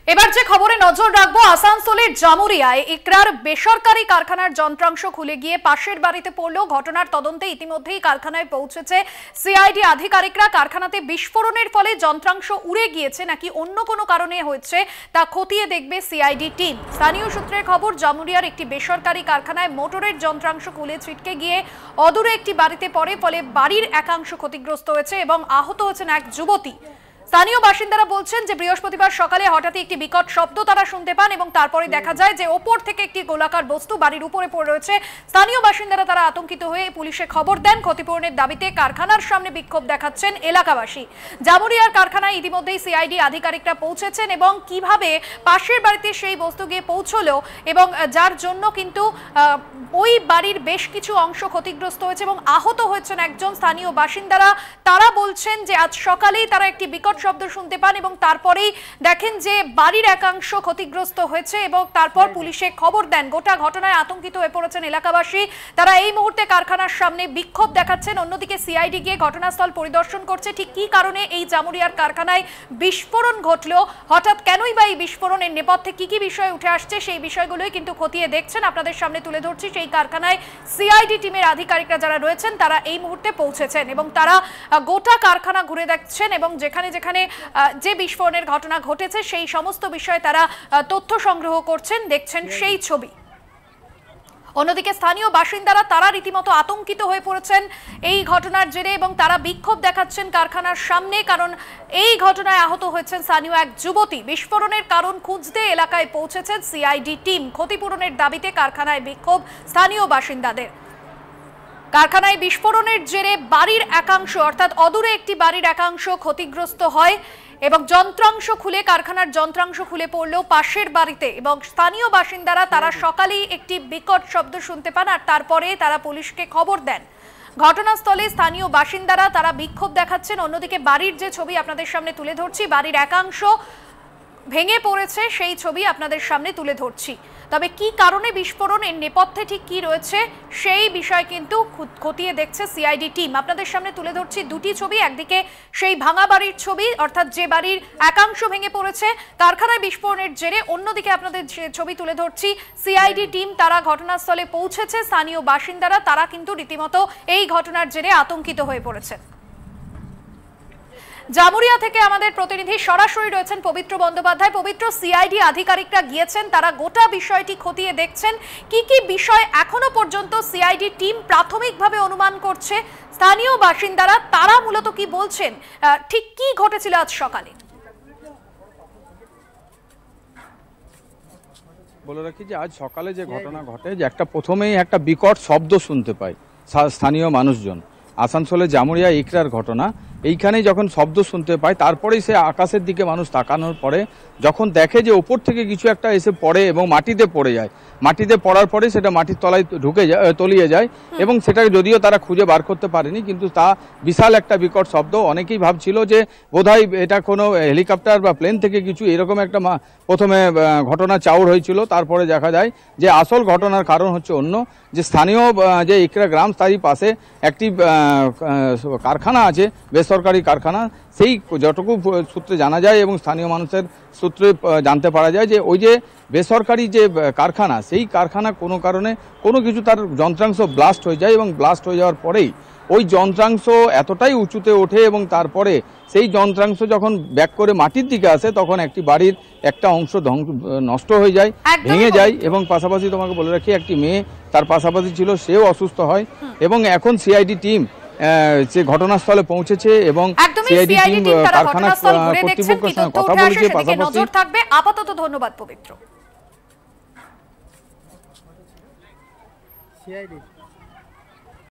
এবার যে খবরে নজর রাখবো, আসানসোলের জামুরিয়ায় ইকরার বেসরকারি কারখানার যন্ত্রাংশ খুলে গিয়ে পাশের বাড়িতে পড়লো। ঘটনার তদন্তে ইতিমধ্যেই কারখানায় পৌঁছেছে সিআইডি আধিকারিকরা। কারখানাতে বিস্ফোরণের ফলে যন্ত্রাংশ উড়ে গিয়েছে নাকি অন্য কোনো কারণে হয়েছে তা খতিয়ে দেখবে সিআইডি টিম। স্থানীয় সূত্রের খবর, জামুরিয়ার একটি বেসরকারি কারখানায় মোটরের যন্ত্রাংশ খুলে ছিটকে গিয়ে অদূরে একটি বাড়িতে পড়ে, ফলে বাড়ির একাংশ ক্ষতিগ্রস্ত হয়েছে এবং আহত হয়েছেন এক যুবতী। স্থানীয় বাসিন্দারা বলছেন যে বৃহস্পতিবার সকালে হঠাৎই একটি বিকট শব্দ তারা শুনতে পান এবং তারপরে দেখা যায় যে ওপর থেকে একটি গোলাকার বস্তু বাড়ির উপরে পড়ে রয়েছে। স্থানীয় বাসিন্দারা তারা আতঙ্কিত হয়ে পুলিশে খবর দেন। ক্ষতিপূরণের দাবিতে কারখানার সামনে বিক্ষোভ দেখাচ্ছেন এলাকাবাসী। জামুরিয়ার কারখানায় ইতিমধ্যেই সিআইডি আধিকারিকরা পৌঁছেছেন এবং কিভাবে পাশের বাড়িতে সেই বস্তু গিয়ে পৌঁছলো এবং যার জন্য কিন্তু ওই বাড়ির বেশ কিছু অংশ ক্ষতিগ্রস্ত হয়েছে এবং আহত হয়েছেন একজন। স্থানীয় বাসিন্দারা তারা বলছেন যে আজ সকালেই তারা একটি বিকট শব্দ শুনতে পান এবং তারপরেই দেখেন যে বাড়ির একাংশ ক্ষতিগ্রস্ত হয়েছে এবং তারপর পুলিশে খবর দেন। গোটা ঘটনায় আতঙ্কিত হয়ে পড়েছেন এলাকাবাসী। তারা এই মুহূর্তে কারখানার সামনে বিক্ষোভ দেখাচ্ছেন। অন্যদিকে সিআইডি গিয়ে ঘটনাস্থল পরিদর্শন করছে। ঠিক কী কারণে এই জামুরিয়ার কারখানায় বিস্ফোরণ ঘটলো, হঠাৎ কেনই বা এই বিস্ফোরণের নেপথ্যে কি কি বিষয় উঠে আসছে, সেই বিষয়গুলোই কিন্তু খতিয়ে দেখছেন। আপনাদের সামনে তুলে ধরছি সেই কারখানায় সিআইডি টিমের আধিকারিকরা যারা রয়েছেন তারা এই মুহূর্তে পৌঁছেছেন এবং তারা গোটা কারখানা ঘুরে দেখছেন এবং যেখানে যেখানে যে বিস্ফোরণের ঘটনা ঘটেছে সেই সমস্ত বিষয়ে তারা তথ্য সংগ্রহ করছেন, দেখছেন সেই ছবি। অন্যদিকে স্থানীয় বাসিন্দারা তারা রীতিমতো আতঙ্কিত হয়ে পড়েছেন এই ঘটনার জেরে এবং তারা বিক্ষোভ দেখাচ্ছেন কারখানার সামনে, কারণ এই ঘটনায় আহত হয়েছেন স্থানীয় এক যুবতী। বিস্ফোরণের কারণ খুঁজতে এলাকায় পৌঁছেছেন সিআইডি টিম। ক্ষতিপূরণের দাবিতে কারখানায় বিক্ষোভ স্থানীয় বাসিন্দাদের। কারখানায় বিস্ফোরণের জেরে বাড়ির একাংশ অর্থাৎ অদূরে একটি বাড়ির একাংশ ক্ষতিগ্রস্ত হয় এবং যন্ত্রাংশ খুলে কারখানার যন্ত্রাংশ খুলে পড়লেও পাশের বাড়িতে এবং স্থানীয় বাসিন্দারা তারা সকালেই একটি বিকট শব্দ শুনতে পান আর তারপরে তারা পুলিশকে খবর দেন। ঘটনাস্থলে স্থানীয় বাসিন্দারা তারা বিক্ষোভ দেখাচ্ছেন। অন্যদিকে বাড়ির যে ছবি আপনাদের সামনে তুলে ধরছি, বাড়ির একাংশ ভেঙে পড়েছে সেই ছবি আপনাদের সামনে তুলে ধরছি। তবে কি কারণে বিস্ফোরণের নেপথ্যে ঠিক কি রয়েছে সেই বিষয় কিন্তু খতিয়ে দেখছে সিআইডি টিম। আপনাদের সামনে তুলে ধরছি দুটি ছবি। একদিকে সেই ভাঙা বাড়ির ছবি অর্থাৎ যে বাড়ির একাংশ ভেঙে পড়েছে কারখানায় বিস্ফোরণের জেরে, অন্যদিকে আপনাদের ছবি তুলে ধরছি সিআইডি টিম তারা ঘটনাস্থলে পৌঁছেছে। স্থানীয় বাসিন্দারা তারা কিন্তু রীতিমতো এই ঘটনার জেরে আতঙ্কিত হয়ে পড়েছেন। জামুরিয়া থেকে আমাদের প্রতিনিধি সরাসরি রয়েছেন পবিত্র বন্দ্যোপাধ্যায়। পবিত্র, সিআইডি আধিকারিকরা গিয়েছেন, তারা গোটা বিষয়টি খতিয়ে দেখছেন। কি কি বিষয় এখনো পর্যন্ত সিআইডি টিম প্রাথমিকভাবে অনুমান করছে, স্থানীয় বাসিন্দারা তারা মূলত কি বলছেন, ঠিক কি ঘটেছিল আজ সকালে? বলে রাখি যে আজ সকালে যে ঘটনা ঘটে, যে প্রথমেই একটা বিকট শব্দ শুনতে পায় স্থানীয় মানুষজন। আসানসোলে জামুরিয়া ইকরার ঘটনা, এইখানেই যখন শব্দ শুনতে পায় তারপরেই সে আকাশের দিকে মানুষ তাকানোর পরে যখন দেখে যে ওপর থেকে কিছু একটা এসে পড়ে এবং মাটিতে পড়ে যায়, মাটিতে পড়ার পরে সেটা মাটির তলায় ঢুকে যায়, তলিয়ে যায় এবং সেটাকে যদিও তারা খুঁজে বার করতে পারেনি, কিন্তু তা বিশাল একটা বিকট শব্দ। অনেকেই ভাবছিল যে বোধহয় এটা কোনো হেলিকপ্টার বা প্লেন থেকে কিছু এরকম একটা প্রথমে ঘটনা চাউর হয়েছিল। তারপরে দেখা যায় যে আসল ঘটনার কারণ হচ্ছে অন্য, যে স্থানীয় যে ইকরা গ্রাম তারই পাশে একটি কারখানা আছে, বেসরকারি কারখানা। সেই যতটুকু সূত্রে জানা যায় এবং স্থানীয় মানুষের সূত্রে জানতে পারা যায় যে ওই যে বেসরকারি যে কারখানা, সেই কারখানা কোনো কারণে কোনো কিছু তার যন্ত্রাংশ ব্লাস্ট হয়ে যায় এবং ব্লাস্ট হয়ে যাওয়ার পরেই ওই যন্ত্রাংশ এতটাই উঁচুতে ওঠে এবং তারপরে সেই যন্ত্রাংশ যখন ব্যাক করে মাটির দিকে আসে তখন একটি বাড়ির একটা অংশ নষ্ট হয়ে যায়, ভেঙে যায় এবং পাশাপাশি তোমাকে বলে রাখি একটি মেয়ে তার পাশাপাশি ছিল, সেও অসুস্থ হয় এবং এখন সিআইডি টিম যে ঘটনাস্থলে পৌঁছেছে এবং সিআইডি টিম কারখানা কর্তৃপক্ষের সঙ্গে কথা বলেছে। পাশাপাশি নজর থাকবে। আপাতত ধন্যবাদ পবিত্র।